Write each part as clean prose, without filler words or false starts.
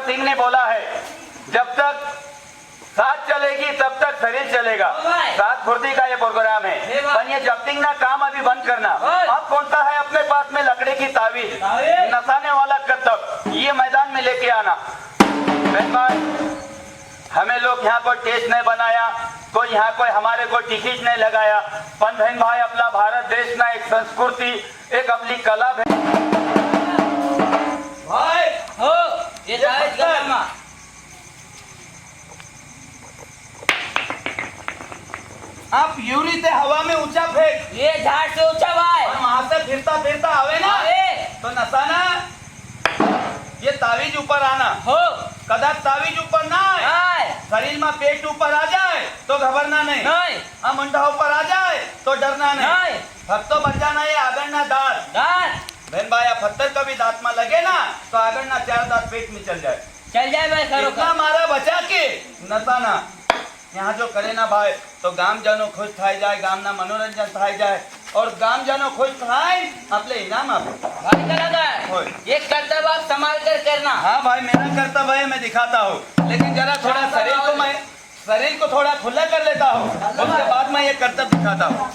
भगत सिंह ने बोला है, जब तक साथ चलेगी तब तक शरीर चलेगा। साथ फुर्ती का ये प्रोग्राम है, पर ये जब्तिंग ना काम अभी बंद करना। अब कौन सा है अपने पास में लकड़ी की तावीज, नसाने वाला कत्तब, ये मैदान में लेके आना। बहन भाई, हमें लोग यहाँ कोई टेस्ट नहीं बनाया, कोई यहाँ कोई हमारे को टिकट नहीं लगाया, पर बहन भाई अपना भारत देश ना एक संस्कृति, एक अपनी कला है भाई। हो ये जायज गरमा आप यूरी से हवा में ऊंचा फेंक, ये झाड़ से ऊंचा भाई, और वहां से फिरता फिरता आवे ना तो नसाना, ये तावीज ऊपर आना हो कदाच तावीज ऊपर ना आए, शरीर में पेट ऊपर आ जाए तो घबरना नहीं, हाँ मुंडा ऊपर आ जाए तो डरना नहीं, भक्तो बचाना ये आगरना दांत। बहन भाई पत्थर कभी दांत में लगे ना तो आगरना 4 दांत पेट में चल जाए भाई करो इतना मारा बचा के नसाना यहाँ जो करे ना भाई तो गाम जनो खुश थाई जाए, गाम ना मनोरंजन थाई जाए, और गाम जनो खुश थाई अपने इनाम आप भाई कलाकार ये कर्तव्य आप संभाल कर करना। हाँ भाई मेरा कर्तव्य है, मैं दिखाता हूँ, लेकिन जरा थोड़ा शरीर को थोड़ा खुला कर लेता हूँ, उसके बाद मैं ये कर्तव्य दिखाता हूँ।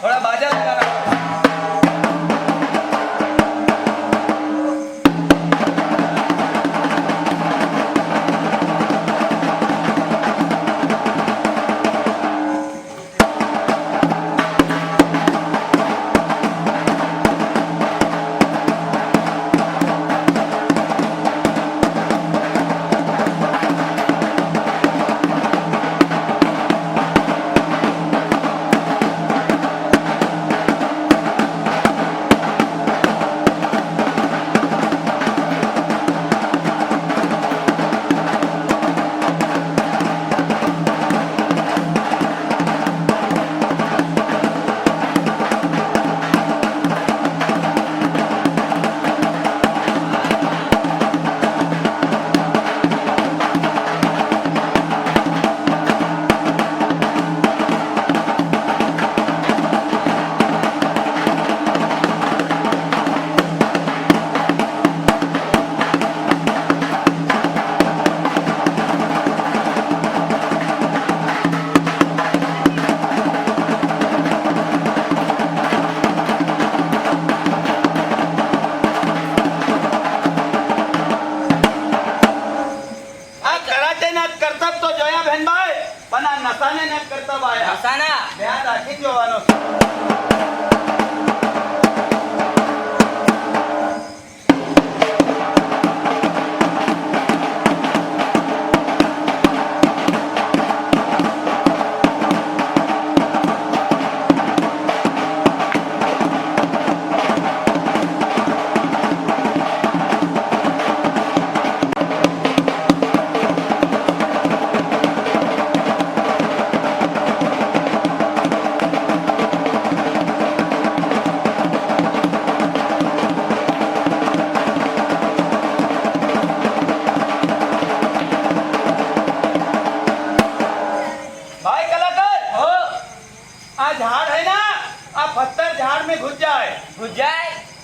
थोड़ा बाजा लगाना। નસાને ન કરતા બાયા નસાના ધ્યાન રાખી જોવાનો।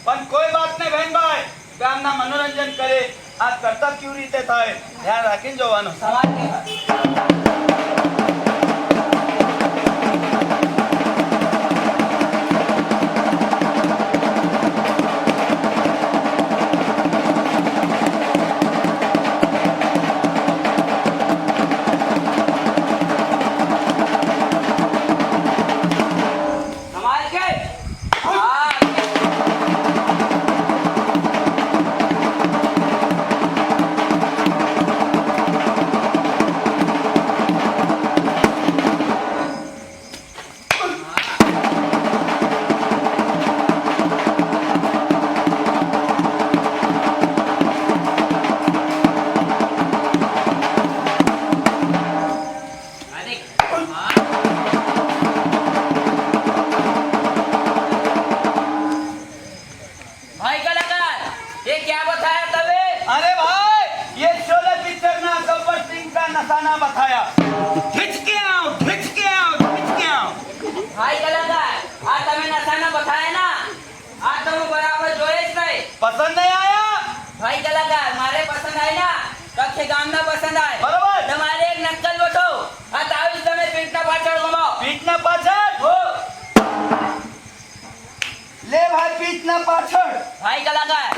પણ કોઈ વાત નહીં બહેન ભાઈ, ગામના મનોરંજન કરે આ કરતબ કેવી રીતે થાય ધ્યાન રાખીને જોવાનું। नसाना बताया खिंच के आओ खिंच के आओ खिंच के आओ। भाई कलाकार आ तमे नसाना बताया ना आ तुम बराबर जोए ज नहीं पसंद नहीं आया भाई कलाकार मारे पसंद आई ना કક્ષે ગામના પસંદ આય બરોબર. તમારે એક નક્કલ બઠો આ તાવીજ તમે પીઠના પાછળ ઘુમાઓ पीठना पाछड़ हो ले भाई पीठना पाछड़ भाई कलाकार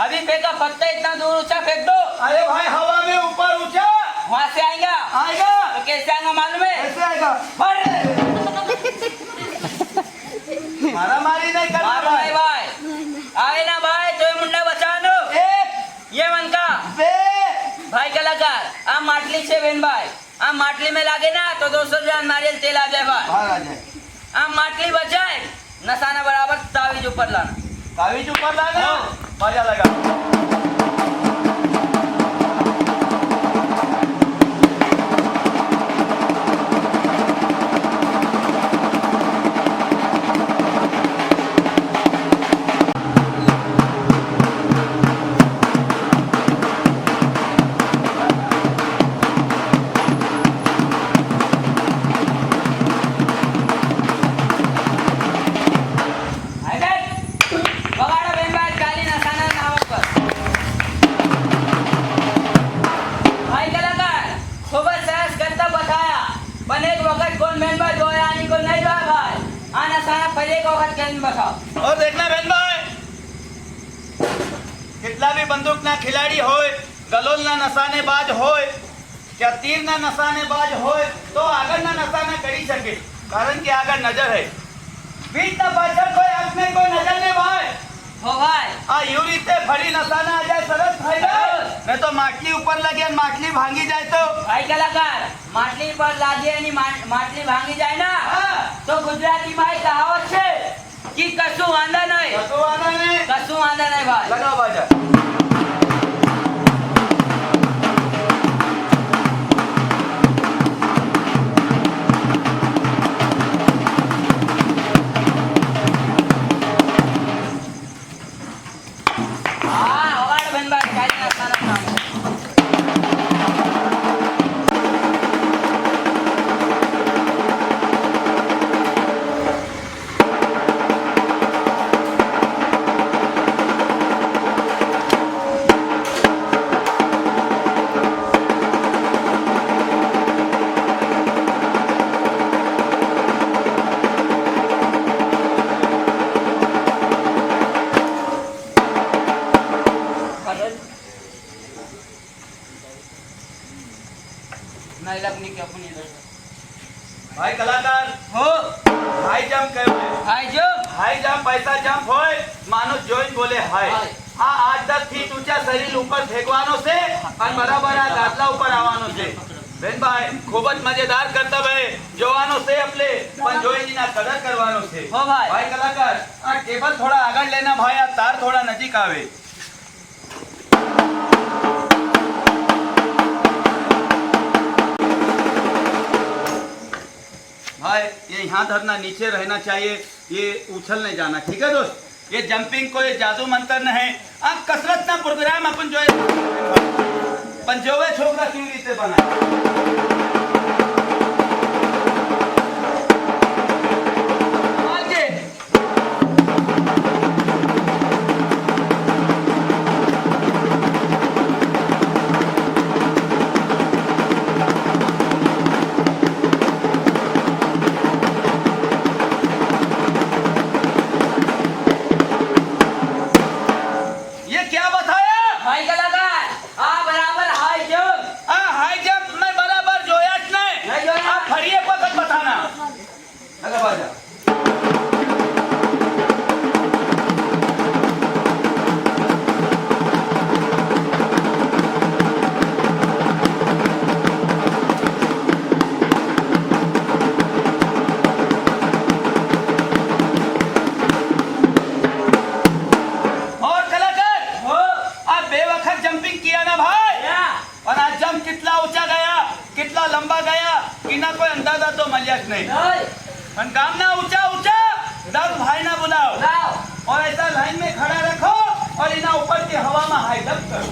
अभी फेंका फत्ते इतना दूर ऊंचा फेंक दो अरे भाई हवा में ऊपर ऊंचा वहां से आएगा आएगा तो कैसे आएगा मालूम है कैसे आएगा मारा मारी नहीं करना मारो नहीं भाई आए ना भाई तो ये मुंडा बचा दो एक ये मन का बे भाई कलाकार आ માટલી છે બેન ભાઈ આ માટલી में लागे ना तो 200 ग्राम नारियल तेल आ जाए भाई बाहर आ जाए आ માટલી बचाए नसाना बराबर तावीज ऊपर लाना तावीज ऊपर लाना मजा लगा બગાડો બેન ભાઈ કાલી નસાના નાવ પર ભાઈ કલાકાર ખૂબ જ સરસ કરતા બતાયા પણ એક વખત કોણ બેન ભાઈ જોયા આની કોઈ નહીં જોયા ભાઈ આ નસાના ફરી એક વખત કરીને બતાવો और देखना बहन भाई कितना भी बंदूक ना खिलाड़ी होय गलोल ना नसानेबाज होय क्या तीर ना नसानेबाज होय तो आगर ना नसा ना करी सके कारण कि आगर नजर है पीठ ना पाछળ कोई आंख में कोई नजर नहीं भाई हो भाई आ यू रीते फड़ी नसाना आ जाए सरस भाई नहीं तो માટલી ऊपर लगे और માટલી भांगी जाए तो ભાઈ કલાકાર માટલી પર લાગે અને માટલી ભાંગી જાય ના हाँ તો ગુજરાતીમાં એક કહાવત છે કે કશું વાંધા નહીં तो आना नहीं કશું વાંધા નહીં ભાઈ लगाओ बाजा હા વગાડો બેન ભાઈ કાલી નસાના નામ नहीं लगनी के अपनी इधर भाई कलाकार हो हाई जंप कयो भाई जो हाई जंप ऐसा जंप होय मानो જોઈન બોલે હાય હાય. આ 8-10 ફીટ ઊંચા શરીર ઉપર ફેંકવાનો છે અને બરાબર આ ગાદલા ઉપર આવવાનો છે બેનભાઈ ખૂબ જ મજેદાર કરતબ હે જોવાનો છે આપણે પણ જોઈનીના કદર કરવાનો છે હો ભાઈ. ભાઈ કલાકાર આ ટેબલ થોડા આગળ લેના ભાઈ આ તાર થોડા નજીક આવે भाई ये यहाँ धरना नीचे रहना चाहिए ये उछल नहीं जाना ठीक है दोस्त ये जंपिंग कोई जादू मंत्र नहीं है कसरत ना प्रोग्राम अपन जो पंजोवे छोकरा क्यों रीते बना आगे ये क्या बताया भाई कलाकार आ बराबर हाई जो हाई जंप में बराबर जोया ज नहीं नहीं जोया। आप फरी एक वक्त बताना लगा बाजा और कलाकार हो आप बेवकत जंपिंग किया ना भाई या और आज जंप कितना ऊंचा गया कितना लंबा गया इना कोई अंदाजा तो मलियास नहीं नहीं और काम ना ऊंचा ऊंचा दस भाई ना बुलाओ लाओ और ऐसा लाइन में खड़ा रखो और इना ऊपर की हवा में हाई जंप करो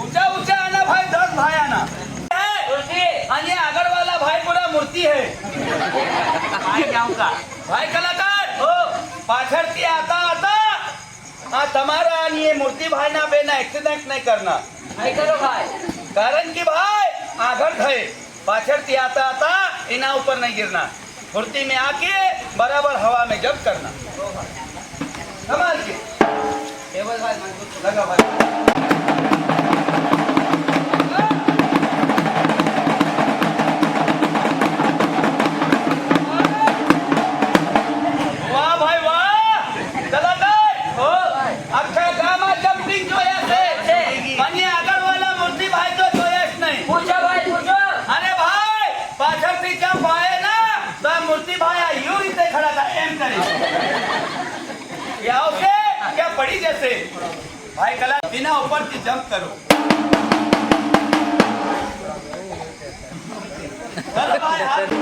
ऊंचा ऊंचा आना भाई 10 भाई आना उल्टी અને આગળ વાला भाई पूरा मूर्ति है भाई जाऊंगा भाई कलाकार हो पाछળ થી आता आता આ તમારા અને એ મૂર્તિભાઈના બેના એક્સિડન્ટ નહીં કરના. નહીં કરો ભાઈ. કારણ કે ભાઈ આગળ થયે પાછળથી आता હતા એના ઉપર नहीं गिरना. फुर्ती में आके बराबर हवा में जब करना. संभाल के टेबल भाई मजबूत लगा भाई. वाह भाई वाह. चला गए हो આખા ગામમાં જમ્પિંગ જોયા છે. મને આગળવાળા મૂર્તિભાઈ તો જોયા જ નહીં. પૂછો ભાઈ પૂછો. અરે ભાઈ પાછળથી જમ્પ આયે ના તો આ મૂર્તિભાઈ આ યુ રીતે ખડા હતા એમ કરી કે આવશે કે પડી જશે. ભાઈ કલા એના ઉપરથી જમ્પ કરો. ચાલો ભાઈ હાથ.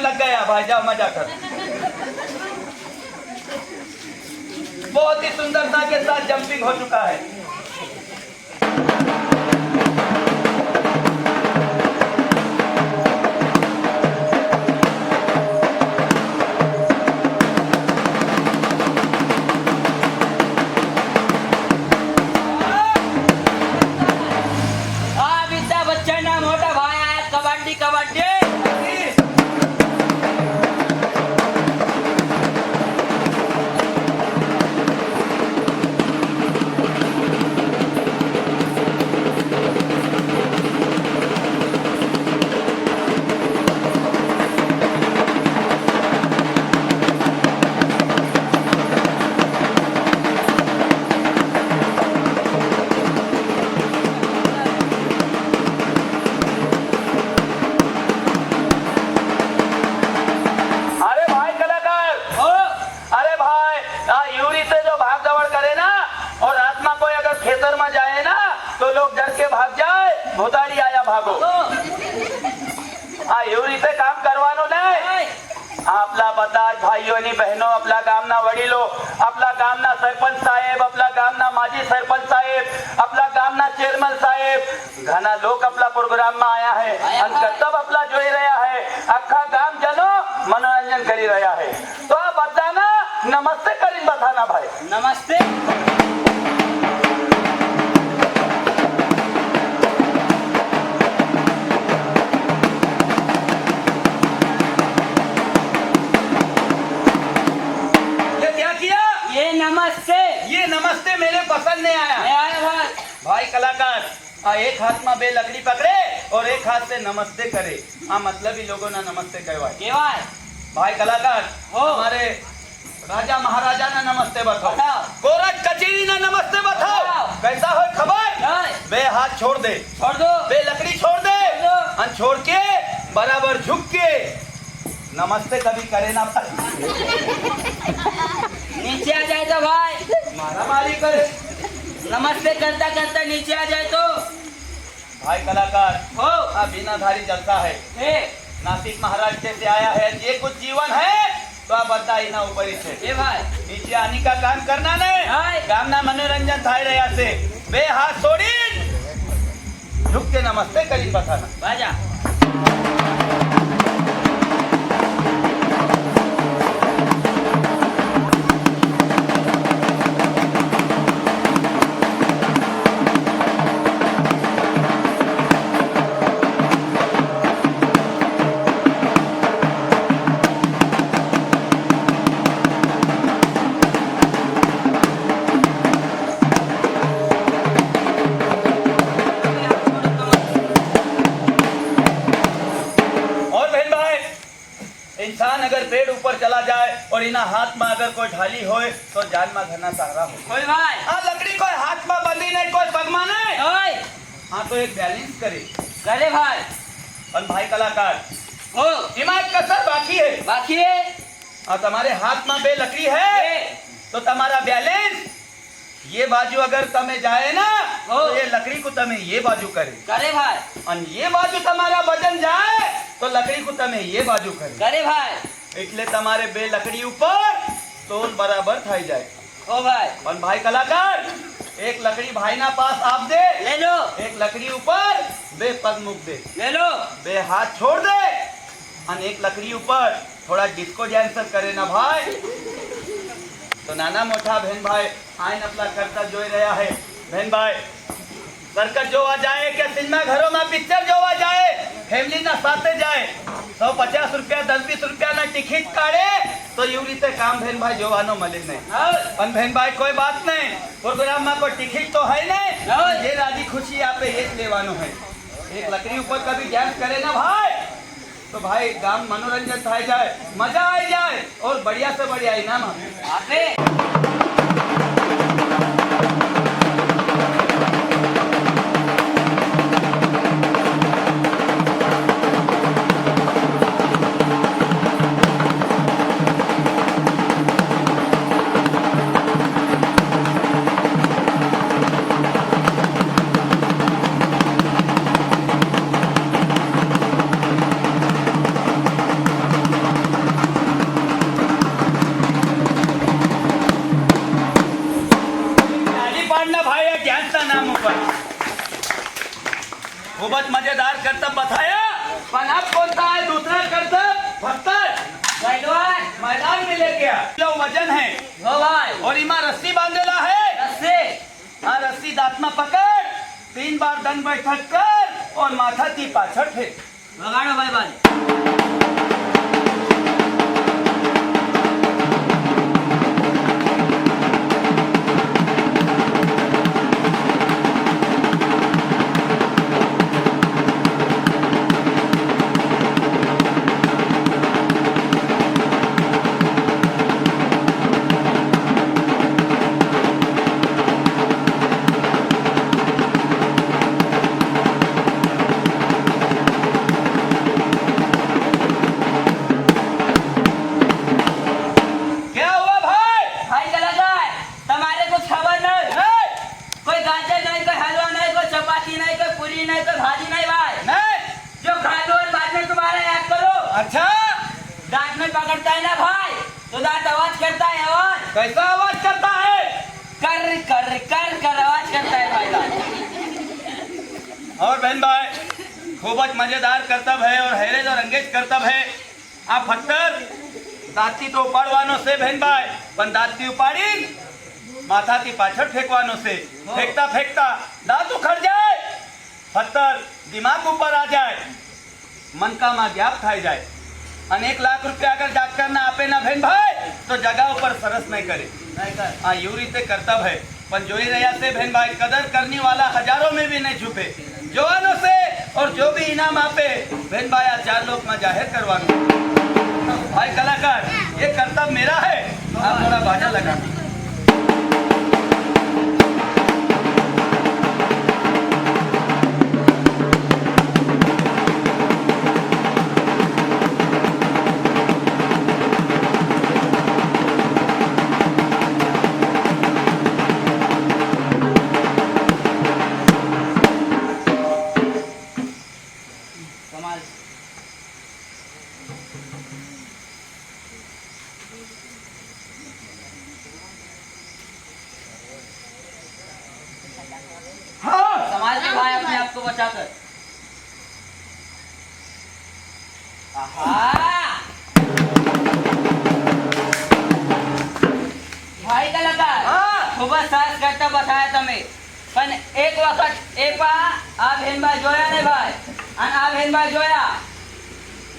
लग गया भाई जाओ मजा कर. बहुत ही सुंदरता के साथ जंपिंग हो चुका है. અમિતાભ બચ્ચન ના મોટા ભાઈ આયા કબડ્ડી કબડ્ડી. ભોતાડી આયા ભાગો. આ એવું રીતે કામ કરવાનું નહીં. આપલા બધા જ ભાઈઓની બહેનો, આપલા ગામના વડીલો, આપલા ગામના સરપંચ સાહેબ, આપલા ગામના માજી સરપંચ સાહેબ, આપલા ગામના ચેરમેન સાહેબ, ઘણા લોક આપલા પ્રોગ્રામમાં આયા હે અને કરતબ આપલા જોઈ રહ્યા હે. આખા ગામ જનો મનોરંજન કરી રહ્યા હે. તો આ બધાના નમસ્તે કરીને બધાના ભાઈ નમસ્તે. नमस्ते. ये नमस्ते मेरे पसंद नहीं आया. भाई कलाकार आ एक हाथ में बे लकड़ी पकड़े और एक हाथ से नमस्ते करे. आ मतलब ही लोगों ना नमस्ते कहवाय. भाई कलाकार हमारे राजा महाराजा ना नमस्ते बताओ. कोर्ट कचेरी ना नमस्ते बताओ. कैसा हो खबर. बे हाथ छोड़ दे. छोड़ दो. बे लकड़ी छोड़ दे और छोड़ के बराबर झुक के नमस्ते कभी करे ना. नीचे आ जाए तो भाई मारा मारी करे. नमस्ते करता करता नीचे आ जाए तो. भाई कलाकार हो आ बीनाधारी जलता है. नासिक महाराष्ट्र से आया है. ये कुछ जीवन है तो आप बताइए ना ऊपर ही से. ए भाई नीचे आने का काम करना नहीं. गामना मनोरंजन थाई रहा से बे हाथ छोड़ी झुक के नमस्ते करी बताना. बाजा अगर पेड़ ऊपर चला जाए और इना हाथ में अगर कोई ढाली होए तो जान में घना सहारा हो. कोई भाई आ लकड़ी कोई हाथ में बंधी नहीं, कोई पग में नहीं. हाँ तो एक बैलेंस करे भाई. और भाई कलाकार हो हिमायत कसर बाकी है. और तुम्हारे हाथ में बे लकड़ी है तो तुम्हारा बैलेंस ये बाजू अगर तमे जाए ना तो ये लकड़ी को तमे ये बाजू करे भाई और ये बाजू तुम्हारा वजन जाए तो लकड़ी को तमे ये बाजू करे भाई એટલે તમારે બે લકડી ઉપર તોલ બરાબર થઈ જાય ओ भाई પણ ભાઈ કલાકાર એક લકડી ભાઈના પાસ આપ દે ले लो એક લકડી ઉપર બે પગ મૂક દે ले लो બે હાથ છોડ દે અને એક લકડી ઉપર થોડા ડિસ્કો ડાન્સર કરે ના ભાઈ તો નાના મોટા બહેન ભાઈ આઈને આપલા કરતા જોઈ રહ્યા હે બહેન ભાઈ સરકત જોવા જાય કે સિનેમા ઘરોમાં પિક્ચર જોવા જાય ફેમિલીના સાથે જાય 150 રૂપિયા 10-20 રૂપિયાના ટિકિટ કાઢે તો એવી રીતે કામ બહેન ભાઈ જોવાનો મળે નહીં પણ બહેન ભાઈ કોઈ વાત નહીં પ્રોગ્રામમાં કોઈ ટિકિટ તો है नहीं જે રાજી ખુશી આપે એ જ લેવાનું है એક લકડી ઉપર કभी डांस करे ना भाई तो भाई गाम मनोरंजन થાય જાય मजा आई जाए और बढ़िया से बढ़िया इनाम आपे खूब मजेदार करतब बताया पर अब कौन सा है दूसरा करतब पत्थर मैदान में लेके आ जो वजन है हो भाई और इमा रस्सी बांधेला है रस्सी हाँ रस्सी दांत में पकड़ 3 बार दंड बैठक कर और माथा ती पाछड़ फेंक लगाड़ो भाई बाजी पकड़ता है ना भाई तो दांत आवाज करता है आवाज कैसा आवाज करता है कर कर कर कर आवाज करता है भाई और बहन भाई खूब मजेदार करतब है और हैरेज और अंगेज करतब है आप फक्तर दांती तो उपाड़वानो से बहन भाई पण दांती उपाड़ी माथाથી પાછળ ફેંકવાનો છે ફેંકતા ફેંકતા દાંત ઉખડ જાય ફક્તર દિમાગ ઉપર આ જાય મનકામાં ગ્યાપ થઈ જાય અને 1 લાખ રૂપિયા અગર डाक्टर ना આપે ना बहन भाई तो जगह ऊपर सरस नहीं करे हाँ यू रीते करतब है पण जोई रहा से बहन भाई कदर करने वाला हजारों में भी नहीं छुपे जवानों से और जो भी इनाम आपे बहन भाई आ 4 लोग में जाहिर करवानो भाई कलाकार ये करतब मेरा है आप थोड़ा बाजा लगा समाज के भाई अपने आप को बचाकर भाई कलाकार खूब साहस करता बताया तमें पण एक वक्त एक बार आ बहन भाई जोया नहीं भाई અને આ બહેન ભાઈ જોયા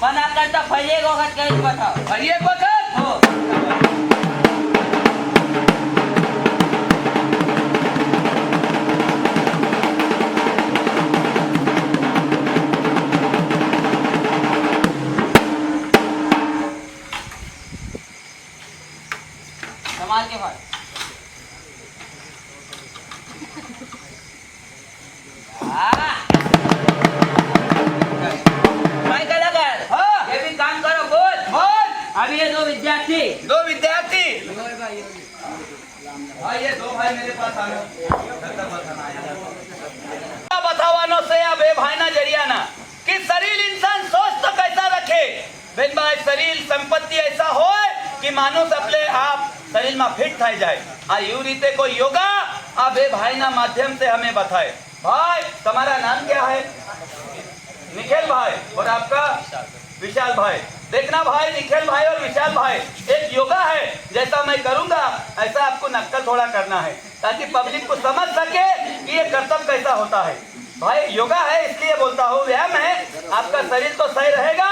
પણ આ કરતા ફરી એક વખત કરી બતાવો ફરી એક વખત હો समाज के भाई भाई कलाकार ये भी काम करो बोल बोल अभी ये 2 विद्यार्थी दो विद्यार्थी भाई, ये दो भाई मेरे पास आ गए। बतावानो से या बे भाई ना जरिया ना कि शरीर इंसान सोच तो कैसा रखे बेन भाई, शरीर संपत्ति ऐसा हो कि मानुष अपने आप शरीर में फिट થઈ જાય। आ यू रीते कोई योगा आ बे भाई ना माध्यम से हमें बताए। भाई तुम्हारा नाम क्या है? निखिल भाई। और आपका? विशाल भाई। देखना भाई, निखिल भाई और विशाल भाई, एक योगा है, जैसा मैं करूंगा ऐसा आपको नक्कल थोड़ा करना है ताकि पब्लिक को समझ सके कि ये कर्तव्य कैसा होता है। भाई योगा है इसलिए बोलता हूँ, व्यायाम है, आपका शरीर तो सही रहेगा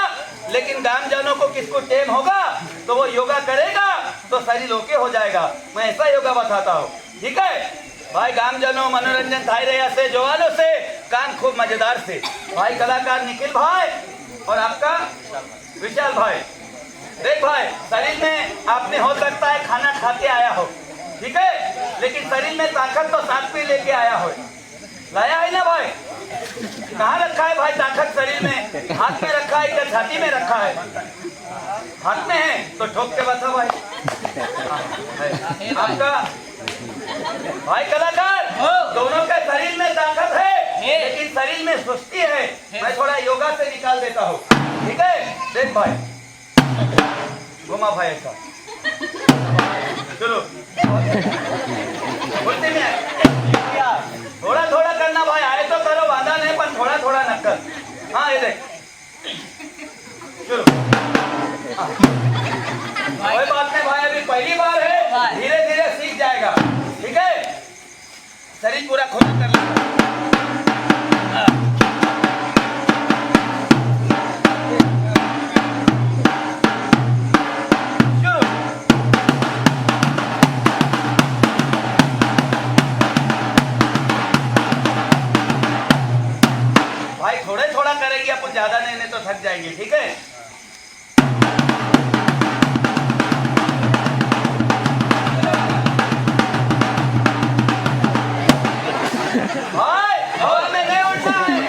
लेकिन गामजनों को किसको टेम होगा तो वो योगा करेगा तो शरीर ओके हो जाएगा। मैं ऐसा योगा बताता हूँ, ठीक है भाई। गामजनों मनोरंजन थाई रहा से जवानों से काम खूब मजेदार से। भाई कलाकार निखिल भाई और आपका विशाल भाई। देख भाई, शरीर में आपने हो सकता है खाना खा के आया हो, ठीक है, लेकिन शरीर में ताकत तो साथ में लेके आया हो। लाया है ना भाई? कहाँ रखा है भाई ताकत शरीर में? हाथ में रखा है या छाती में रखा है? हाथ में है तो ठोक के बता भाई। आपका भाई कलाकार, दोनों के शरीर में ताकत है लेकिन शरीर में सुस्ती है। मैं थोड़ा योगा से निकाल देता हूँ, ठीक है। देख भाई, घुमा भाई ऐसा, चलो बोलते में थोड़ा थोड़ा करना भाई, आए तो करो, बाधा नहीं, पर थोड़ा थोड़ा नक्कल। हाँ ये देख, चलो कोई बात नहीं भाई, अभी पहली बार है, धीरे धीरे सीख जाएगा, ठीक है। शरीर पूरा खुला कर लेगा। भाई थोड़े थोड़ा करेंगे अपन, ज्यादा नहीं तो थक जाएंगे, ठीक है। भाई हवा में नहीं उड़ना है,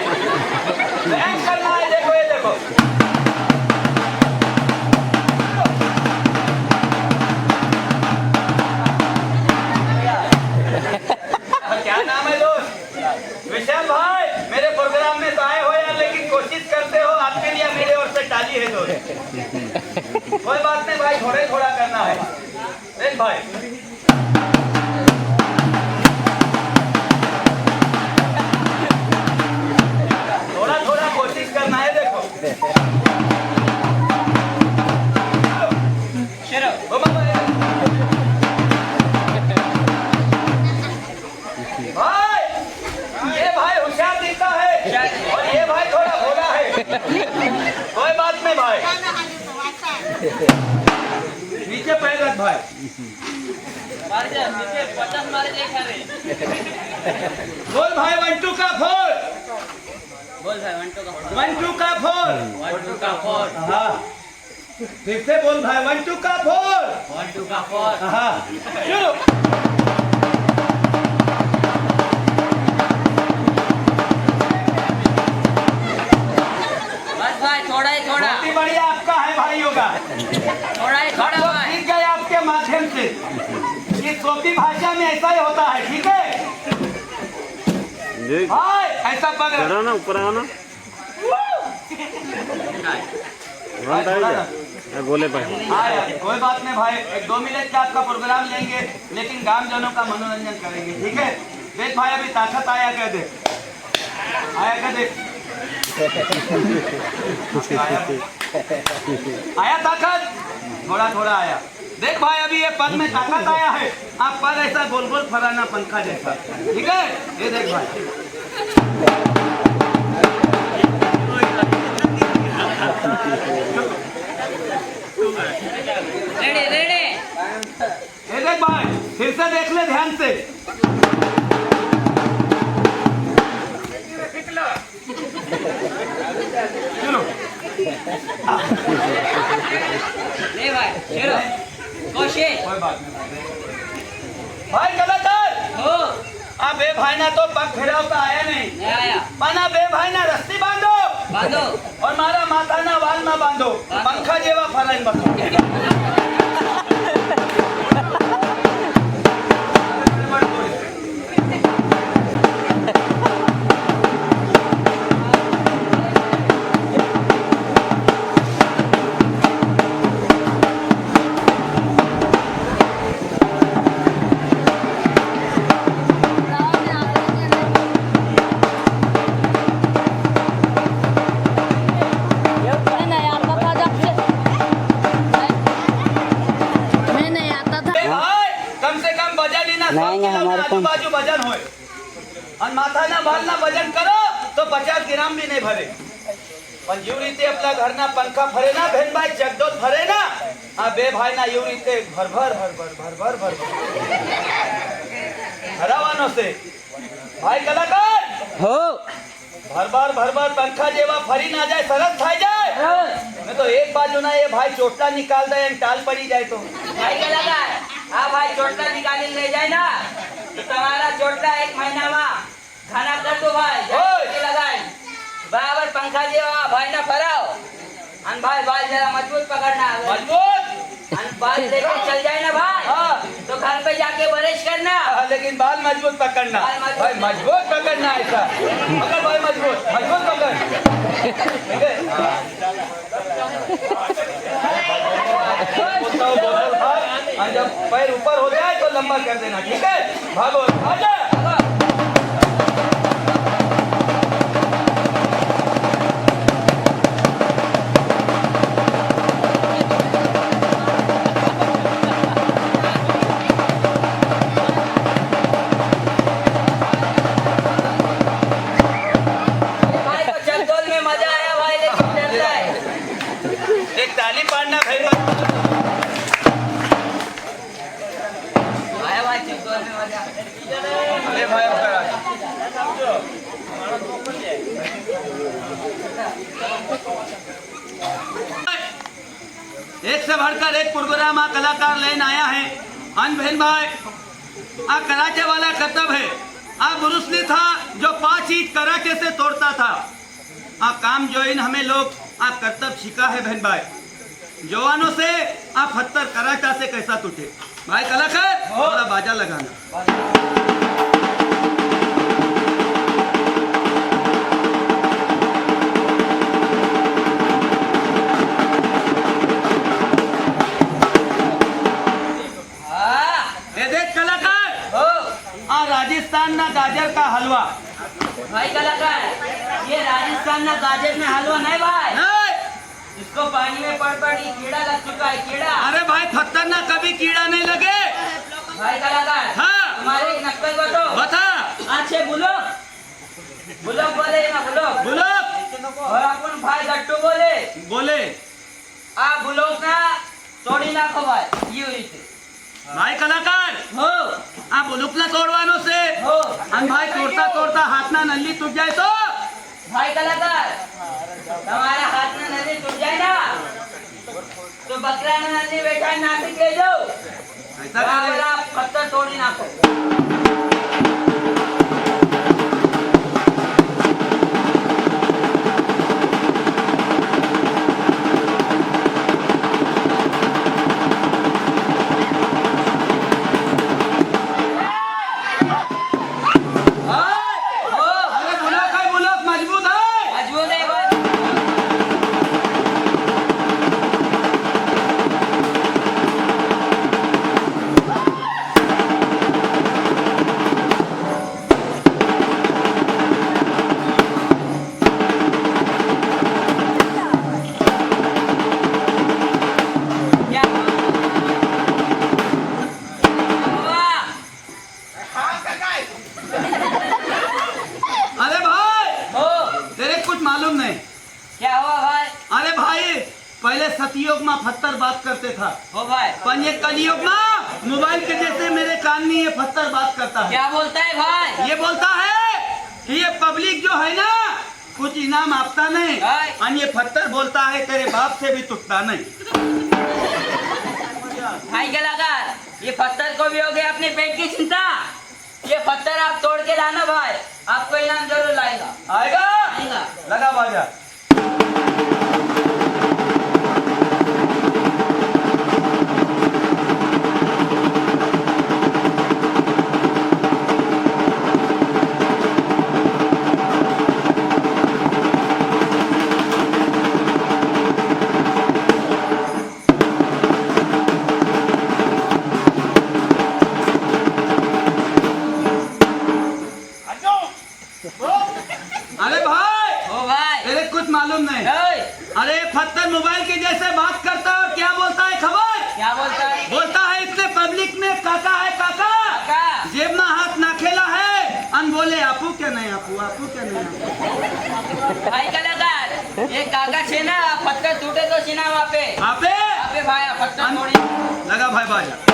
व्यायाम करना है। देखो ये देखो, क्या नाम है दोस्त? विशाल भाई। मेरे प्रोग्राम में तो आए हो यार, लेकिन कोशिश करते हो, आपके लिए मेरे ओर से टाली है दोस्त। कोई बात नहीं भाई, थोड़े थोड़ा करना है। देख भाई, थोड़ा थोड़ा कोशिश करना है। देखो भाई, ये भाई होशियार दिखता है और ये भाई थोड़ा भोला है। कोई बात नहीं भाई, नीचे पैर रख भाई। बोल भाई 1 2 का 4। बोल भाई 1 2 का 4। 1 2 का 4। हाँ फिर से बोल भाई 1 2 का 4। 1 2 का 4। हाँ शुरू। बस भाई थोड़ा ही थोड़ा। बहुत ही बढ़िया आपका है भाई योगा। थोड़ा ही थोड़ा भाई। सीख गए आपके माध्यम से। ये सोपी भाषा में ऐसा ही होता है, ठीक है भाई। ऐसा पकड़ ना, ऊपर आओ ना, बोले भाई। कोई बात नहीं भाई, 1-2 मिनट का आपका प्रोग्राम लेंगे लेकिन गामजनों का मनोरंजन करेंगे, ठीक है। देख भाई, अभी ताकत आया क्या देख, आया क्या देख, आया ताकत, थोड़ा थोड़ा आया। देख भाई, अभी ये पद में ताकत आया है। आप पद ऐसा गोल गोल फराना पंखा जैसा, ठीक है। ये देख भाई, रेडी रेडी। ये देख भाई, फिर से देख ले ध्यान से। चलो ले भाई चलो कोशिश। कोई बात नहीं भाई। कलाकार हो आप बे भाई ना तो पग फिराव का आया नहीं, आया माना बे भाई ना रस्सी बांधो बांधो और मारा माथा ना वाल ना बांधो, पंखा जेवा फराइन बतो। बाजू वजन होए और माथा ना बाल ना वजन करो तो 50 ग्राम भी नहीं भरे पण जीव रीते आपला घरना पंखा फरे ना बहन भाई चकडोत फरे ना हाँ बे भाई ना यूं रीते भर भर भर भर भर भर भर हरावानो से भाई कलाकार हो भर भर पंखा जेवा फरी ना जाए सरस थाई जाए मैं तो एक बाजू ना ये भाई चोटला निकाल दे एम टाल पड़ी जाए तो भाई क्या लगा हाँ भाई चोटला निकाली ले जाए ना तो तुम्हारा चोटला 1 महीना में खाना कर दो भाई ओए। लगाए बराबर पंखा जेवा भाई ना फराओ अन भाई बाल जरा मजबूत पकड़ना मजबूत अन बाल लेके चल जाए ना भाई हाँ तो घर पे जाके ब्रश करना लेकिन बाल मजबूत पकड़ना बाल मजबूत। भाई मजबूत पकड़ना ऐसा पकड़ भाई मजबूत मजबूत पकड़ ठीक है बोलता हूँ, भाई और जब पैर ऊपर हो जाए तो लंबा कर देना ठीक है भागो आजा भाई को चक्कर में मजा आया भाई लेकिन डरता है एक ताली पाड़ना भाई आया भाई चक्कर में मजा ले भाई अब एक से बढ़कर एक प्रोग्राम आ कलाकार लेने आया है अन बहन भाई आ कराटे वाला कर्तव्य है आ ब्रूस ली था जो 5 ईंट कराटे से तोड़ता था आ काम जो इन हमें लोग आ कर्तव्य सीखा है बहन भाई जवानों से आ पत्थर कराटा से कैसा टूटे भाई कलाकार थोड़ा बाजा लगाना हाँ ये देख कलाकार हो आ राजस्थान ना गाजर का हलवा भाई कलाकार ये राजस्थान ना गाजर में हलवा नहीं भाई नहीं इसको पानी में पड़ पड़ी कीड़ा लग चुका है कीड़ा अरे भाई पत्थर ना कभी कीड़ा नहीं लगे भाई कलाकार हाँ। तुम्हारे एक नक्कल बतो बता अच्छे बुलो बुलो बोले ना बुलो बोलो और अपन भाई गट्टू बोले बोले आ बुलो का तोड़ी ना खो भाई ये हुई थी भाई कलाकार हो आ बुलुकला तोड़वानो से हो अन भाई तोड़ता तोड़ता हाथ ना नल्ली टूट जाए तो भाई कलाकार तुम्हारा हाथ में नली टूट जाए ना तो बकरा ने नली बैठा है नासिक ले जाओ ऐसा करे बराबर आप पत्थर तोड़ी नाखो हो अरे बुलक है बुलक मजबूत है मजबूत है भाई क्या हुआ? अरे भाई हो तेरे कुछ मालूम नहीं क्या हुआ भाई अरे भाई पहले सतयुग में पत्थर बात करते था हो भाई पर ये कलयुग में मोबाइल के जैसे मेरे कान में ये पत्थर बात करता है क्या बोलता है भाई ये बोलता है कि ये पब्लिक जो है ना कुछ इनाम आपता नहीं हाय। और ये पत्थर बोलता है तेरे बाप से भी टूटता नहीं भाई क्या लगा ये पत्थर को भी हो गया अपने पेट की चिंता ये पत्थर आप तोड़ के लाना भाई आपको इनाम जरूर लाएगा आएगा आएगा लगा बाजा अरे भाई हो भाई तेरे कुछ मालूम नहीं ओए, अरे पत्थर मोबाइल के जैसे बात करता है और क्या बोलता है खबर क्या बोलता है बोलता है इतने पब्लिक में काका है काका काका जेब में हाथ ना बोले आपू क्या नहीं आपू क्या नहीं भाई कलाकार ये कागज है ना पत्थर टूटे तो सीना वहाँ पे आपे अबे भाई पत्थर थोड़ी लगा भाई बाजा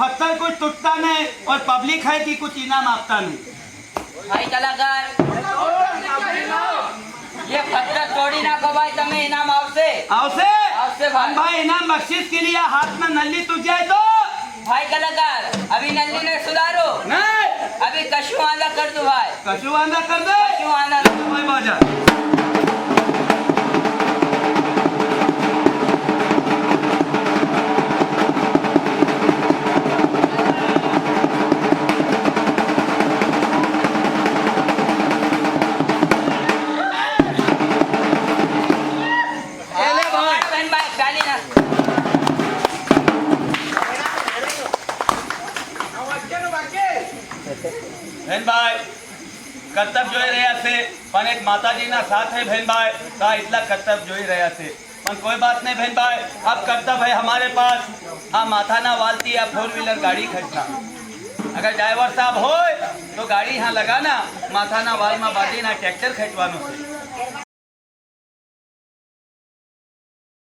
पत्थर कुछ टूटता नहीं और पब्लिक है कि कुछ इनाम आपता नहीं भाई कलाकार ये पत्थर तोड़ी ना को भाई तमें इनाम आवसे भाई भाई इनाम बख्शिश के लिए हाथ में नल्ली तुझ जाए तो भाई कलाकार अभी नल्ली ने सुधारो नहीं अभी कशु आंदा कर दो भाई कशु आंदा कर दे कशु आंदा भाई बाजा बहन भाई कर्तव्य જોઈ રહ્યા છે પણ એક માતાજીના साथ है बहन भाई का इतना कर्तव्य જોઈ રહ્યા છે પણ कोई बात नहीं बहन भाई अब कर्तव्य है हमारे पास आ माथाना वालती या 4 व्हीलर गाड़ी खरीदना अगर ड्राइवर साहब हो तो गाड़ी यहाँ लगाना माथाना वाल में बांधीना ट्रैक्टर खरीदવાનું છે